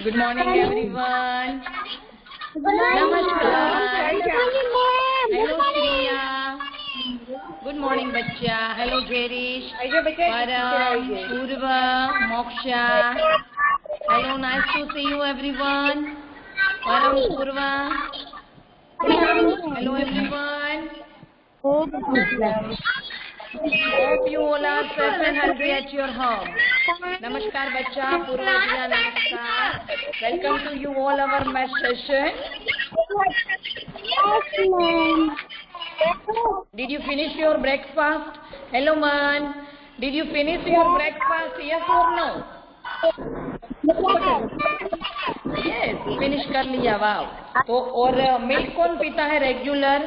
Good morning, everyone. Namaskar. Hello, Shriya. Good morning, bachcha. Hello, Jerish. Param, Purva, Moksha. Hello, nice to see you, everyone. Param, Purva. Hello, everyone. Hope you all are safe and healthy at your home. Namaskar, bachcha. Purva jiya, namaskar. Welcome to you all our math session. Did you finish your breakfast? Hello, man. Did you finish your breakfast? Yes or no? Yes, finish कर लिया. वाव. तो और milk कौन पीता है regular?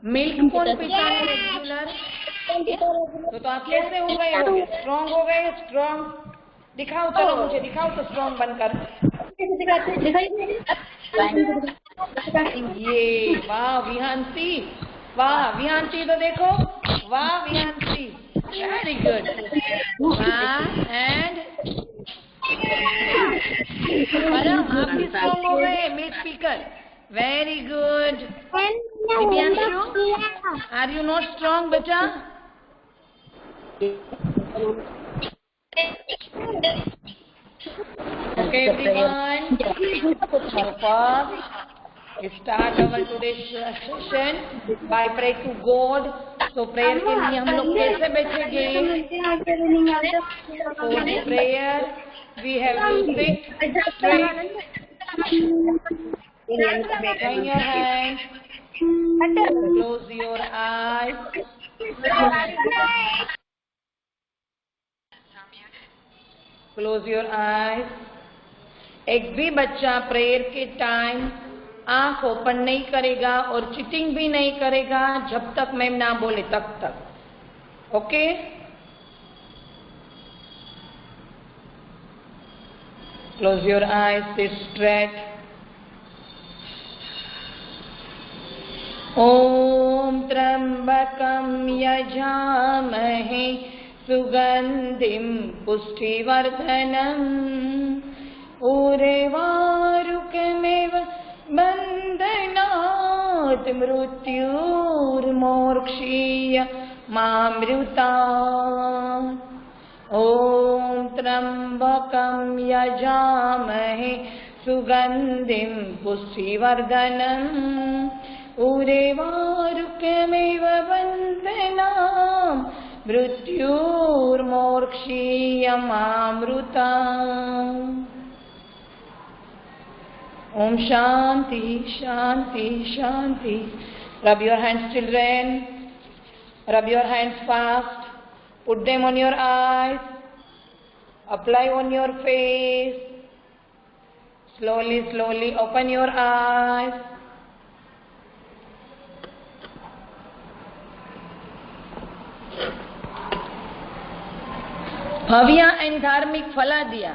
Milk कौन पीता है रेगुलर? तो आप कैसे हो गए? स्ट्रॉन्ग हो गए? स्ट्रॉन्ग दिखाओ, चलो मुझे दिखाओ तो स्ट्रॉन्ग बनकर. ये वाह विहांशी, वाह विहांशी तो देखो, वाह विहांशी, वेरी गुड. एंड परम आप भी स्ट्रॉन्ग हो गए milk speaker. Very good. Divyanshu, are you not strong बच्चा? Okay, everyone. So first, we start our today's session by pray to God. So prayer के लिए हम लोग कैसे बैठेंगे? For the prayer, we have to sit straight. Join your hands. Close your eyes. Close your eyes. एक भी बच्चा prayer के टाइम आंख ओपन नहीं करेगा और चिटिंग भी नहीं करेगा जब तक मैम ना बोले तब तक. Okay? Close your eyes. Sit straight. ओम त्र्यंबकं यजामहे सुगंधिं पुष्टिवर्धनम् उर्वारुकमेव बन्धनात् मृत्युर्मोक्षीय मामृतात्. ॐ त्र्यंबकं यजामहे सुगंधिं पुष्टिवर्धनम् उर्वारुकमेव बन्धनात् मृत्युर्मोक्षीयमामृतात्. Om Shanti, Shanti, Shanti. Rub your hands, children. Rub your hands fast. Put them on your eyes. Apply on your face. Slowly, slowly open your eyes. Bhavya and धार्मिक फला दिया.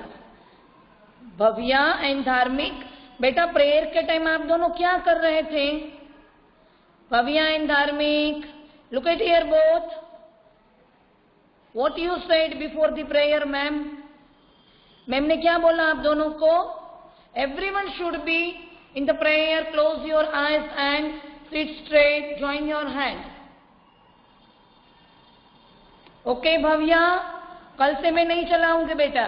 भव्या एंड धार्मिक, बेटा प्रेयर के टाइम आप दोनों क्या कर रहे थे? भव्या एंड धार्मिक, look at here both. What you said before the prayer ma'am? Ma'am ने क्या बोला आप दोनों को? Everyone should be in the prayer. Close your eyes and sit straight. Join your hand. Okay Bhavya, कल से मैं नहीं चलाऊंगी बेटा.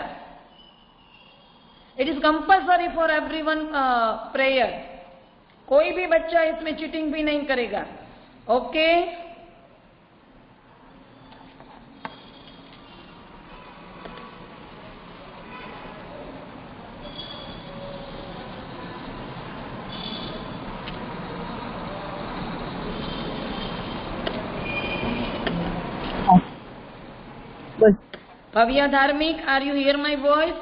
It is compulsory for everyone prayer. कोई भी बच्चा इसमें चीटिंग भी नहीं करेगा. Okay? Bhavya Dharmik, are you hear my voice?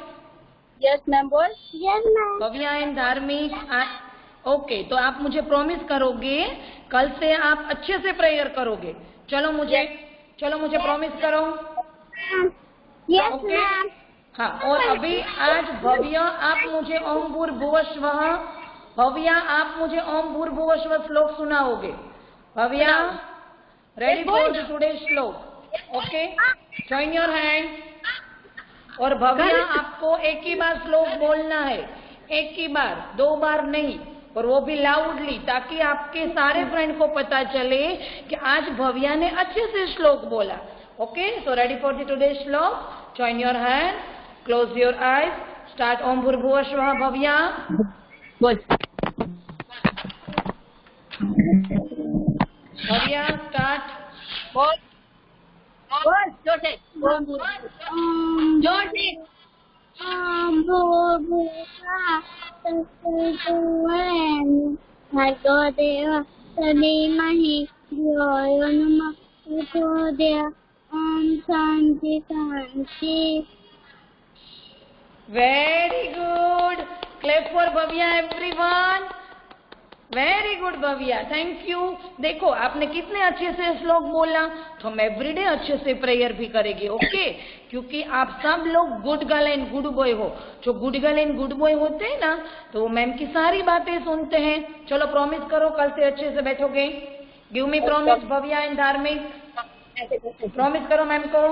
Yes, ma'am. Boss. Yes, ma'am. Bhavya and Dharmik, okay. तो आप मुझे प्रॉमिस करोगे कल से आप अच्छे से प्रेयर करोगे. चलो मुझे प्रॉमिस करो. Yes, okay? ma'am. हाँ. और अभी आज भव्या आप मुझे ओम भूर्भुवस्वः, भव्या आप मुझे ओम भूर्भुवस्वः श्लोक सुनाओगे. Bhavya, ready for the today's श्लोक. Okay? Join your hand. और भव्या आपको एक ही बार श्लोक बोलना है, एक ही बार, 2 बार नहीं, और वो भी लाउडली, ताकि आपके सारे फ्रेंड को पता चले कि आज भव्या ने अच्छे से श्लोक बोला. Okay, so ready for the today shloka. Join your hand, close your eyes, start. ओम भूर्भुवः स्वः. भव्या बोल. भव्या स्टार्ट. बोल. बोल जोर से. जोर से. भगवदेव तदेमहि धियो यो नमः प्रचोदयात्. ओम शांति शांति. Very good. Clap for Bhavya everyone. Very good Bhavya, thank you. देखो आपने कितने अच्छे से श्लोक बोला, तो हम एवरीडे अच्छे से प्रेयर भी करेंगे. ओके, क्योंकि आप सब लोग good girl and good boy हो. जो good girl and good boy होते हैं ना, तो वो मैम की सारी बातें सुनते हैं. चलो प्रॉमिस करो, कल से अच्छे से बैठोगे. Give me promise Bhavya and Dharmik. Promise करो मैम को.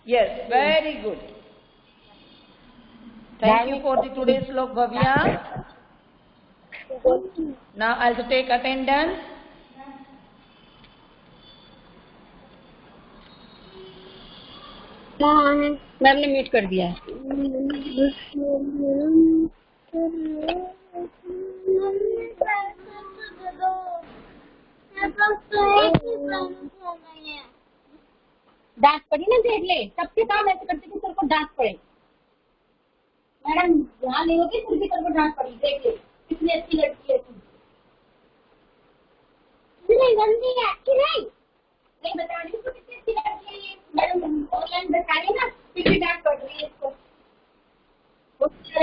Yes, very good. Thank you for the today shloka Bhavya. Now I'll take attendance. Ma'am ने म्यूट कर दिया है. डांट पड़ी ना, देख ले. सबके काम ऐसे करते कि सर को डांट पड़े. मैडम यहाँ नहीं होगी, फिर भी सर को डांट पड़ी. देख ले कितनी अच्छी लड़की है तू. नहीं गंदी है, अच्छी नहीं. नहीं बता रही हूँ कितनी अच्छी लड़की है ये. मैडम ऑनलाइन बता रही ना, फिर भी डांट पड़ रही है इसको.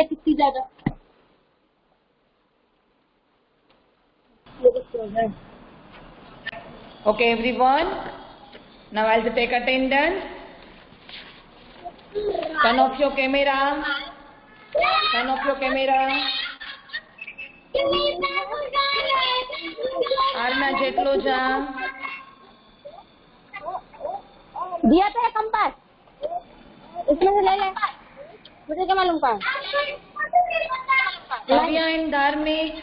कितनी ज्यादा. Okay everyone, now I'll take attendance. Turn off your camera. Turn off your camera. Aarna जेटलो जा. दिया तो है कंपास, इसमें से ले ले. मुझे क्या मालूम कहाँ. भव्या एंड धार्मिक.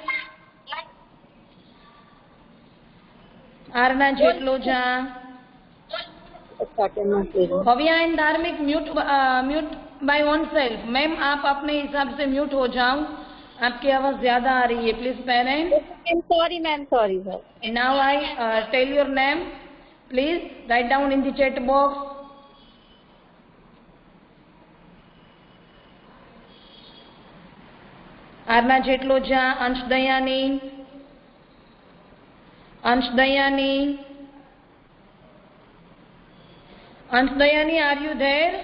आरना जेटलो जा. भव्या एंड धार्मिक mute by one self. Ma'am आप अपने हिसाब से म्यूट हो जाओ, आपकी आवाज ज्यादा आ रही है. Please parents. Sorry ma'am, sorry sir. Now I tell your name. Please write down in the chat box. Aarna जेटलोजा. Ansh Dayani. Ansh Dayani. Ansh Dayani, are you there?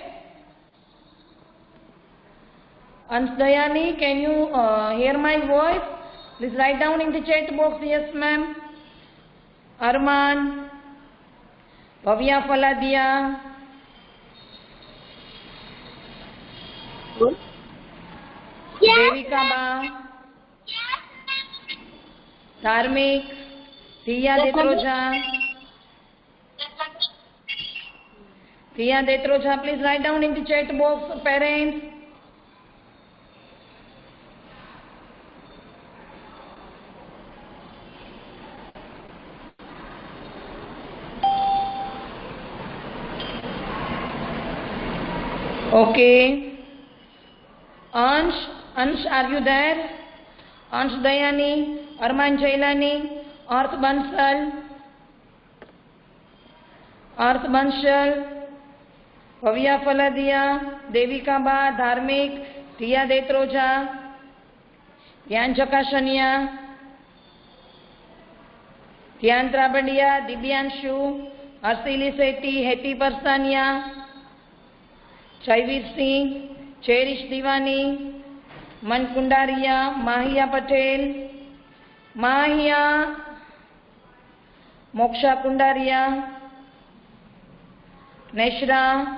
Ansh Dayani, can you hear my voice? Please write down in the chat box. Yes, ma'am. Arman, Bhavya Faladia, Devika Ba, Dharmik, Tia Detroja. Tia Detroja, please write down in the chat box, parents. Okay. Ansh, are you there? Ansh Dayani, Arman Jailani, Arth Banshal, Bhavya Faladia, Devika Ba, Dharmik, Tia Detroja, Dhyan Jakashania, Dhyan Trabadia, Dibyanshu, Arsili Sethi, Heti Parsania, Chaiveer Singh, Cherish Divani, Man Kundaria, Mahia Patel, Mahia, Moksha Kundaria, Neshra,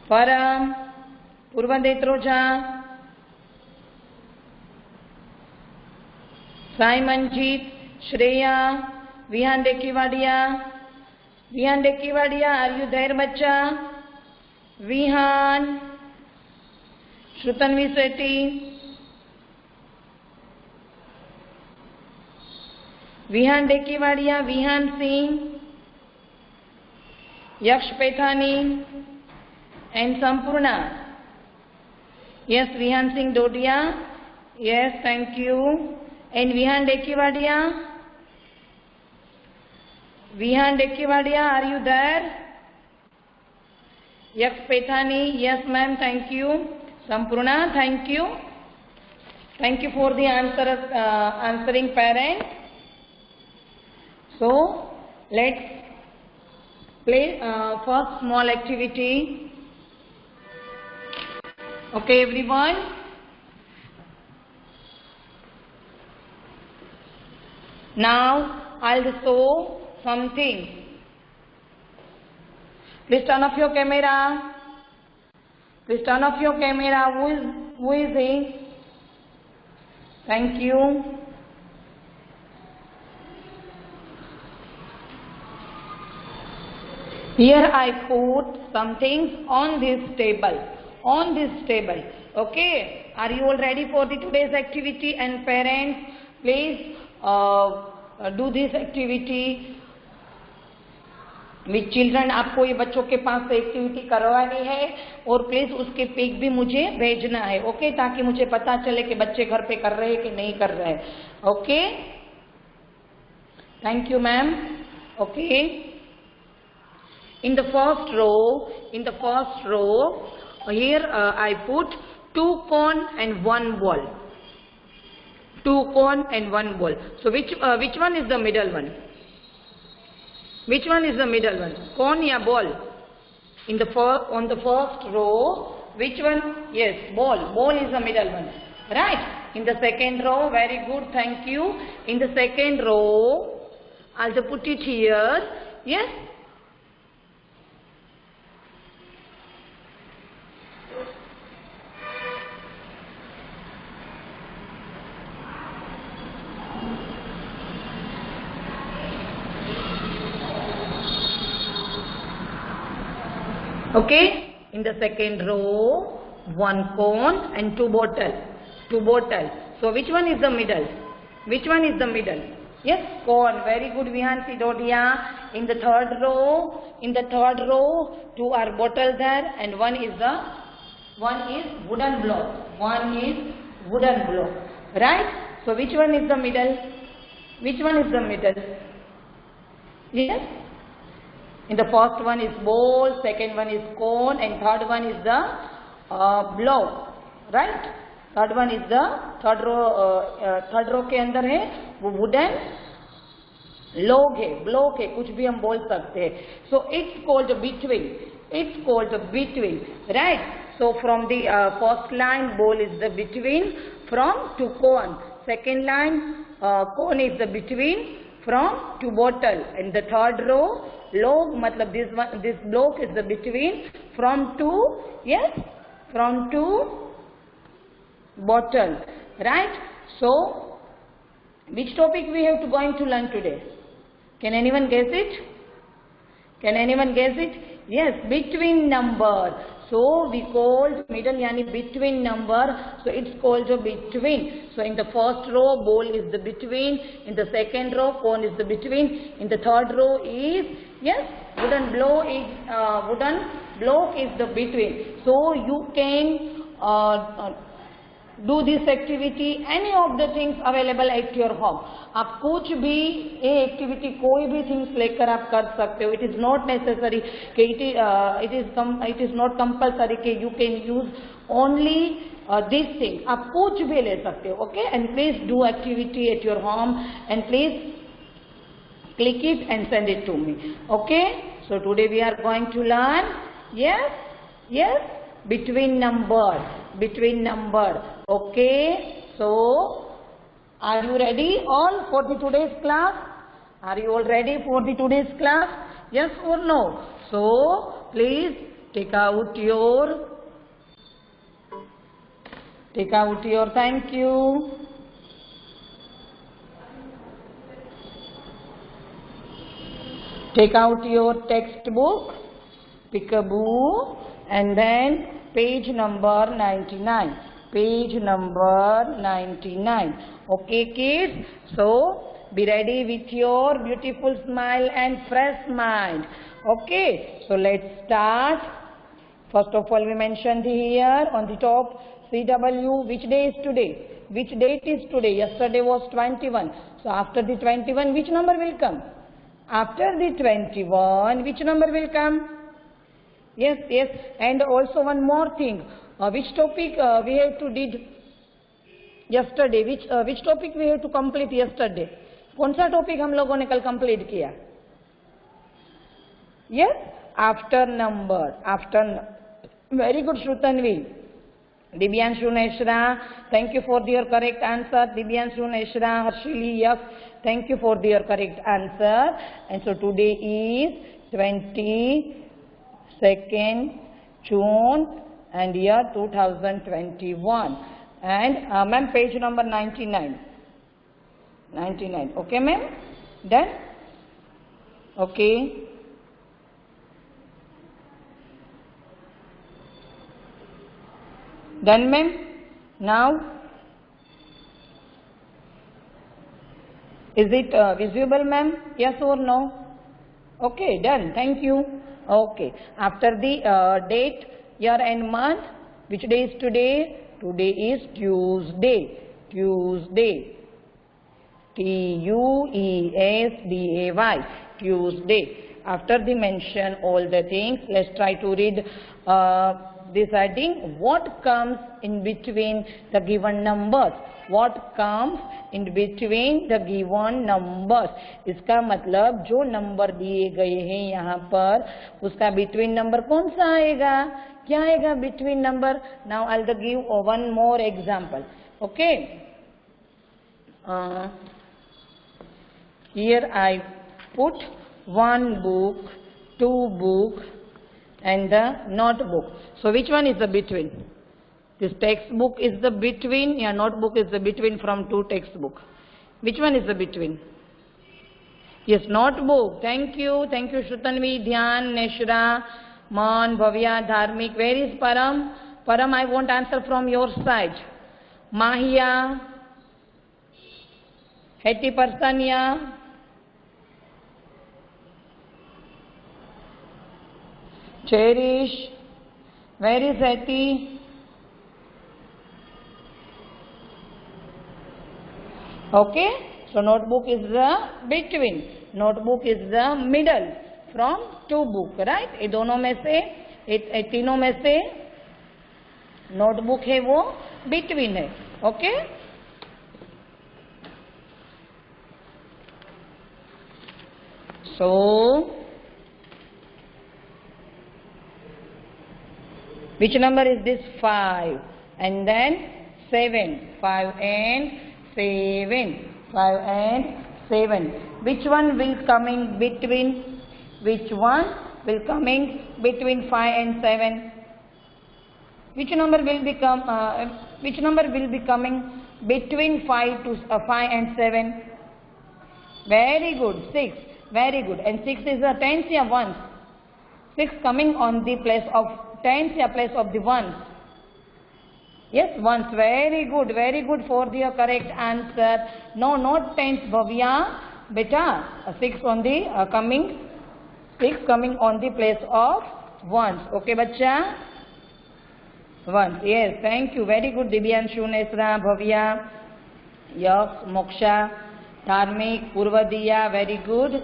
Param, Purva Detroja, Sai Manjeet, Shreya, Vihan Dekiwadia. Vihan Dekiwadia, are you there, bacha? Vihan, Shrutanvi Sethi, Vihan Dekiwadia, Vihan Singh, Yaksh Pethani, and Sampurna. Yes, Vihan Singh Dodia. Yes, thank you. And Vihan Dekiwadia. Vihan Dekiwadia, are you there? Yaksh Pethani. Yes, ma'am. Thank you. Sampurna, thank you. Thank you for the answering parent. So, let's play first small activity. Okay, everyone. Now, I'll show something. Please turn off your camera. Please turn off your camera. Who is he? Thank you. Here I put some things on this table. On this table. Okay. Are you all ready for the today's activity? And parents, please do this activity with children. आपको ये बच्चों के पास से activity करवानी है और please उसके pick भी मुझे भेजना है. ओके, ताकि मुझे पता चले कि बच्चे घर पे कर रहे हैं कि नहीं कर रहे हैं. Okay, thank you ma'am. Okay, in the first row here I put 2 cone and 1 ball. 2 cone and 1 ball. So which one is the middle one? Which one is the middle one? Cone ya ball? On the first row, which one? Yes, ball. Ball is the middle one. Right. In the second row, very good. Thank you. In the second row, I'll just put it here. Yes. Okay, in the second row, 1 cone and 2 bottle. 2 bottle. So which one is the middle? Which one is the middle? Yes, cone. Very good, Vihan Sidodia. In the third row, 2 are bottle there, and one is wooden block. One is wooden block. Right? So which one is the middle? Which one is the middle? Yes. In the first one is ball, second one is cone, and third one is the block, right? Third one is the third row के अंदर है वो wooden log है, block है, कुछ भी हम बोल सकते हैं. So it's called between. It's called between, right? So from the first line, ball is the between from to cone. Second line, cone is the between from to bottle. And the third row, log matlab this block is the between from to, yes, from to bottle, right? So which topic we have to going to learn today? Can anyone guess it? Can anyone guess it? Yes, between number. So we called middle yani between number. So it's called a between. So in the first row, ball is the between. In the second row, cone is the between. In the third row is, yes, wooden block is the between. So you can do this activity, any of the things available at your home. आप कुछ भी ये activity कोई भी things लेकर आप कर सकते हो. इट इज नॉट नेसेसरी कि इट इज नॉट कंपल्सरी कि you can use only this thing. आप कुछ भी ले सकते हो. Okay, and please do activity at your home and please click it and send it to me. Okay, so today we are going to learn, yes, between number. Okay, so are you ready all for the today's class? Are you all ready for the today's class? Yes or no? So please take out your thank you. Take out your textbook Peekaboo, and then page number 99. Page number 99. Okay, kids? So, be ready with your beautiful smile and fresh mind. Okay, so let's start. First of all, we mentioned here on the top, CW, which day is today? Which date is today? Yesterday was 21. So after the 21, which number will come? After the 21, which number will come? Yes, yes. And also one more thing. Which topic we have to did yesterday? Which topic we have to complete yesterday? कौन सा topic हम लोगों ने कल complete किया? Yes, after number. Very good, Shrutanvi. Dibyanshu Neshra, thank you for your correct answer. Dibyanshu Neshra, Harshili, yes, thank you for your correct answer. And so today is 22nd June and year 2021. And ma'am, page number 99. 99. Okay, ma'am? Done? Okay. Done, ma'am? Now, is it visible, ma'am? Yes or no? Okay, done. Thank you. Okay. After the date, year and month, which day is today? Today is Tuesday. Tuesday. Tuesday. Tuesday. After the mention all the things, let's try to read deciding what comes in between the given numbers. What comes in between the given numbers? इसका मतलब जो number दिए गए हैं यहाँ पर उसका between number कौन सा आएगा? क्या आएगा between number? Now I'll give one more example. Okay. Here I put one book, two books, and the notebook. So which one is the between? This textbook is the between, yeah, notebook is the between from two textbook. Which one is the between? Yes, notebook. Thank you. Thank you, Shrutanvi, Dhyan, Neshra, Man, Bhavya, Dharmik. Where is Param? Param, I want answer from your side. Mahia, Hetty Persania, Cherish, where is Hetty? Okay, so notebook is the between, notebook is the middle from two book, right? ये दोनों में से, तीनों में से notebook है वो between है, okay? So which number is this? 5 and then 7. 5 and 7. 5 and 7. Which one will coming between? Which one will coming between 5 and 7? Which number will become? Which number will be coming between 5 and 7? Very good. 6. Very good. And 6 is a tens या ones. 6 coming on the place of tens या place of the ones. Yes, ones. Very good for the correct answer. No, not tens, Bhavya. Beta, 6 on the coming 6 coming on the place of ones. Okay, bacha? Ones. Yes, thank you. Very good, Dibyanshu, Nesra, Bhavya, Yash, Moksha, Dharmik, Purvadiya. Very good.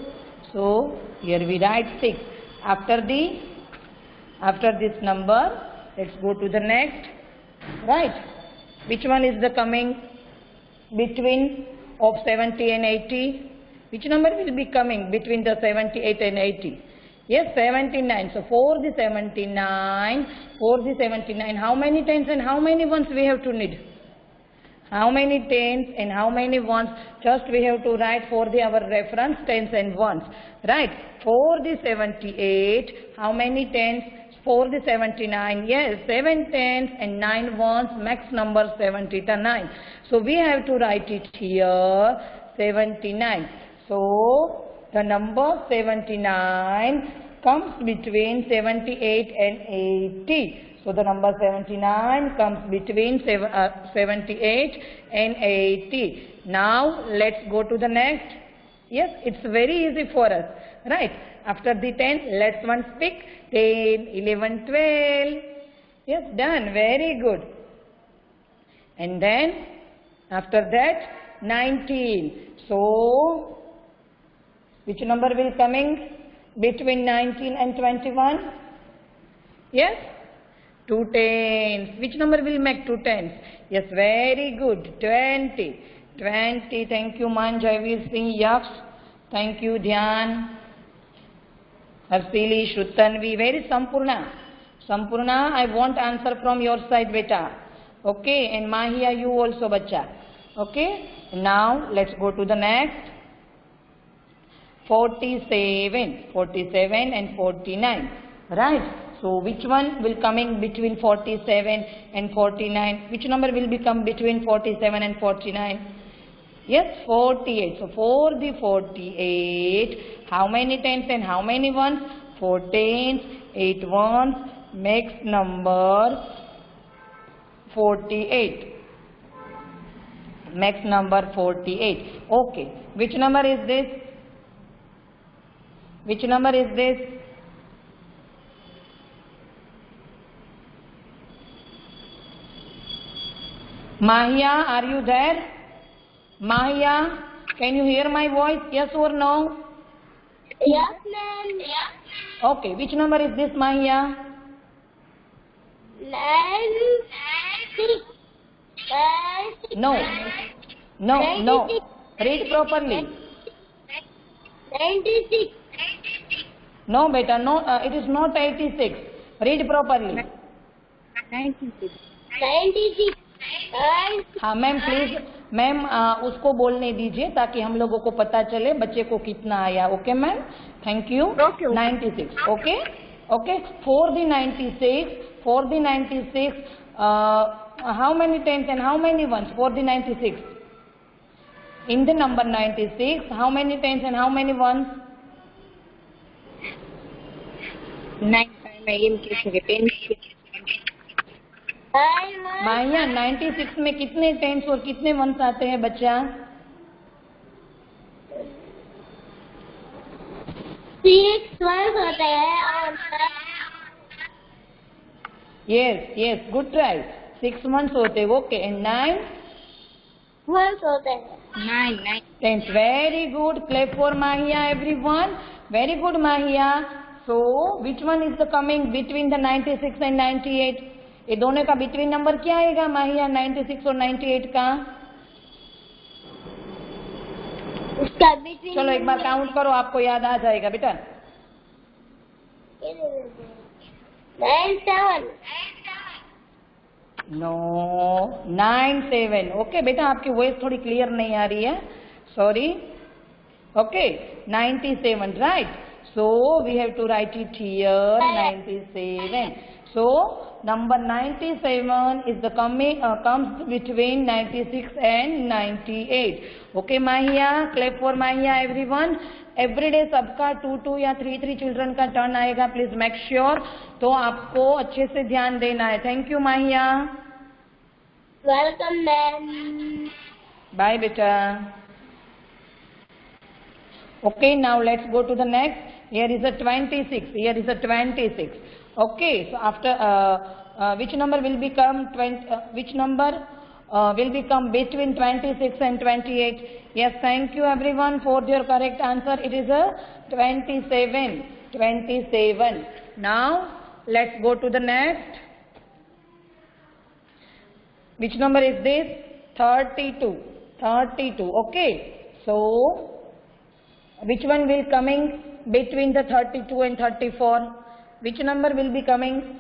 So here we write 6. After this number, let's go to the next. Right. Which one is the coming between of 70 and 80? Which number will be coming between the 78 and 80? Yes, 79. So for the 79, how many tens and how many ones we have to need? How many tens and how many ones? Just we have to write for our reference tens and ones. Right. For the 78, how many tens? For the 79, yes, 7 tens and 9 ones, max number 79. So we have to write it here, 79. So the number 79 comes between 78 and 80. So the number 79 comes between 78 and 80. Now let's go to the next. Yes, it's very easy for us, right? After the 10, let's once pick 10, 11, 12. Yes, done. Very good. And then after that 19. So which number will coming between 19 and 21? Yes? 2 tens. Which number will make 2 tens? Yes, very good. 20. 20. Thank you, Manjavir Singh. Yash. Thank you, Dhyan. Harsili, Shrutanvi. Very Sampurna. Sampurna, I want answer from your side, beta. Okay, and Mahia, you also, bacha. Okay, now let's go to the next. 47. 47 and 49. Right. So which one will coming between 47 and 49? Which number will become between 47 and 49? Yes, 48. So for the 48, how many tens and how many ones? 4 tens, 8 ones makes number 48. Makes number 48. Okay. Which number is this? Which number is this? Mahia, are you there? Mahia, can you hear my voice? Yes or no? Yes, ma'am. Okay, which number is this, Mahia? 96. No. No, no. Read properly. 96. No, beta, no, it is not 86. Read properly. 96. हाँ ma'am please ma'am उसको बोलने दीजिए ताकि हम लोगों को पता चले बच्चे को कितना आया. Okay ma'am, thank you. 96. Okay okay. For the 96 how many tens and how many ones for the 96? In the number 96, how many tens and how many ones? 9. माहिया 96 में कितने टेंस और कितने वंस आते हैं बच्चा? 6 ones होते हैं और Yes, good try. 6 months होते हैं. Okay, and 9 ones होते हैं. 9. tens. Very good. Clap for Mahia, everyone. Very good, Mahia. So which one is the coming between the 96 and 98? ये दोनों का बिटवीन नंबर क्या आएगा माहिया 96 और 98 का? उसका बिटवीन चलो एक बार काउंट करो, आपको याद आ जाएगा बेटा. 97. नो 97. ओके बेटा, आपकी वॉइस थोड़ी क्लियर नहीं आ रही है, sorry. Okay 97, right. So we have to write it here 97. So number 97 is the comes between 96 and 98. Okay, Mahia, clap for Mahia, everyone. Every day सबका 2 या 3 चिल्ड्रन का टर्न आएगा. Please make sure. तो आपको अच्छे से ध्यान देना है. थैंक यू माहिया. Welcome ma'am. बाय बेटा. Okay, now let's go to the next. Here is a 26. Here is a 26. Okay, so after which number will become which number will become between 26 and 28? Yes, thank you everyone for your correct answer. It is a 27. 27. Now let's go to the next. Which number is this? 32. 32. Okay, so which one will coming between the 32 and 34? Which number will be coming?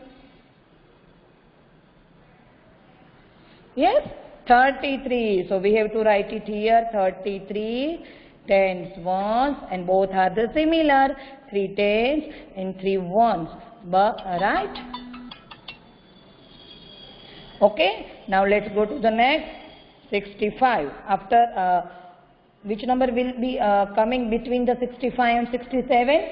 Yes, 33. So we have to write it here. 33 tens ones, and both are the similar. 3 tens and 3 ones. But right? Okay. Now let's go to the next. 65. After which number will be coming between the 65 and 67?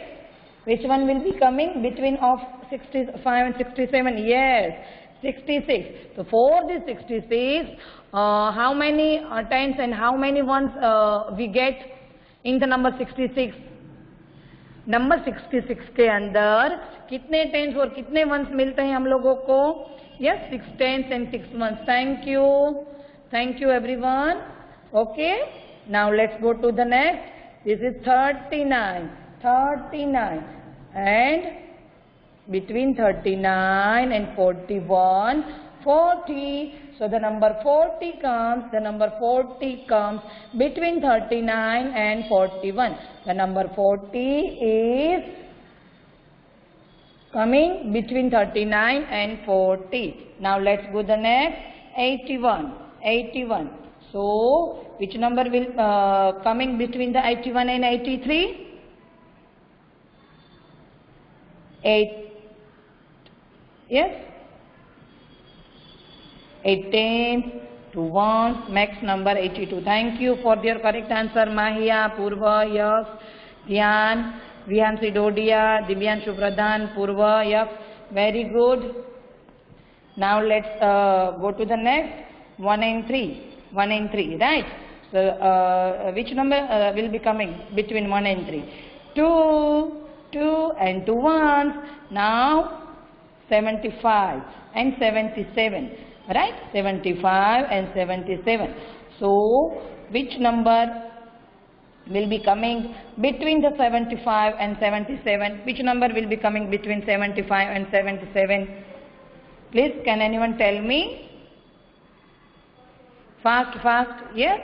Which one will be coming between of 65 and 67? Yes, 66. So for this 66, how many tens and how many ones we get in the number 66? Number 66 के अंदर कितने tense और कितने once मिलते हैं हम लोगों को? Yes, 6 tens and 6 ones. Thank you everyone. Okay, now let's go to the next. This is 39 and between 39 and 41, 40. So the number 40 comes between 39 and 41. The number 40 is coming between 39 and 40. Now let's go the next. 81. So which number will coming between the 81 and 83? 8. Yes, 8 tens, 2 ones, max number 82. Thank you for your correct answer. Mahia, Purva, Yash, Dhyan, Vihan Sidodia, Dibyanshu Pradhan, Purva, Yash. Very good. Now let's go to the next. 1 and 3, right? So which number will be coming between 1 and 3? 2 and 2 ones. Now 75 and 77, right? 75 and 77. So which number will be coming between the 75 and 77? Which number will be coming between 75 and 77? Please, can anyone tell me? Fast. Yes,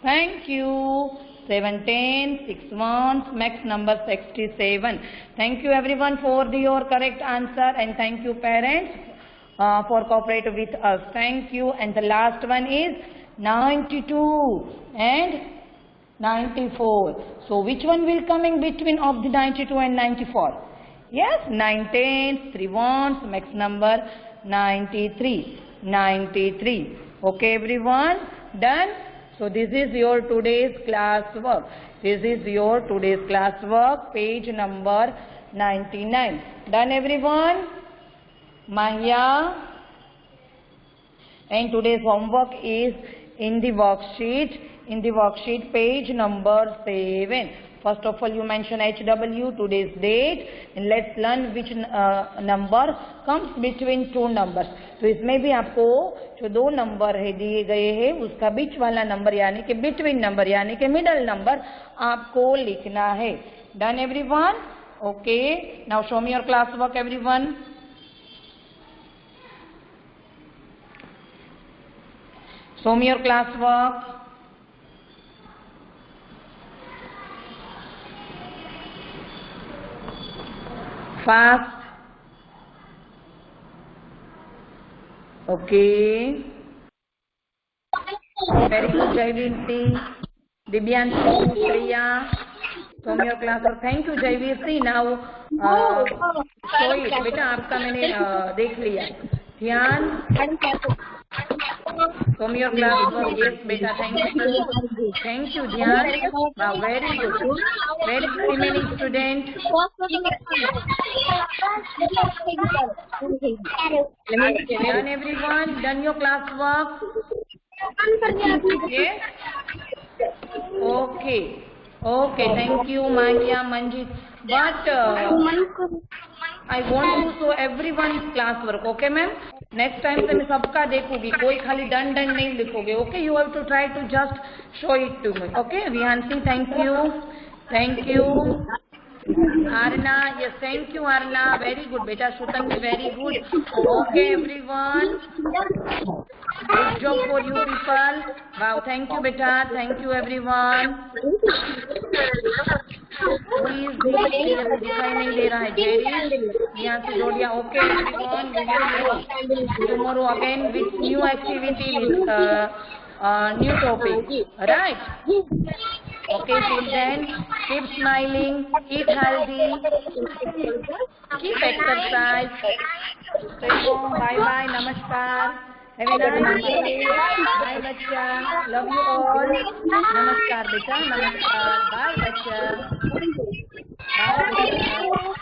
thank you. 7 tens, 6 ones, max number 67. Thank you everyone for your correct answer, and thank you parents for cooperating with us. Thank you. And the last one is 92 and 94. So which one will coming between of the 92 and 94? Yes, 9 tens, 3 ones, max number 93. Okay everyone, done? So this is your today's class work. Page number 99. Done everyone? Mahia? And today's homework is in the worksheet. Page number 7. First of all, you mention HW, today's date, and let's learn which number comes between two numbers. तो इसमें भी आपको जो 2 number है दिए गए हैं उसका बीच वाला नंबर यानी कि बिटवीन नंबर यानी कि मिडल नंबर आपको लिखना है. Done everyone? Okay, now show me your class work everyone. Show me your class work. Fast. Okay. Very good, Jaivirti. Dibyanshu, Priya. From your class. Thank you, Jaivirti. Now, show it. बेटा आपका मैंने देख लिया. ध्यान. From your class. Yes, बेटा. Thank you, Dhyan. Wow, very good. Where is the remaining student? Done everyone? Done your class work? Yes? Okay, thank you, Mahia, Manjit. But I want to show everyone's class work, okay ma'am? Next time से मैं सबका देखूंगी, कोई खाली done नहीं लिखोगे, okay? You have to try to just show it to me, okay? Vihansi, thank you. Arna, yes, thank you Arna, very good, beta. Shutanvi, very good. Okay everyone, good job for you people. Wow, thank you beta, thank you everyone. Please दिखाई नहीं दे रहा है Jerry, यहाँ से जोड़िया. Okay everyone, we will meet tomorrow again with new activity, with new topic, right? Okay, till then, keep smiling, eat healthy, keep exercise, stay home, bye, namaskar, have a nice day, bye bachcha, love you all, namaskar beta, namaskar, bye bachcha. Bye.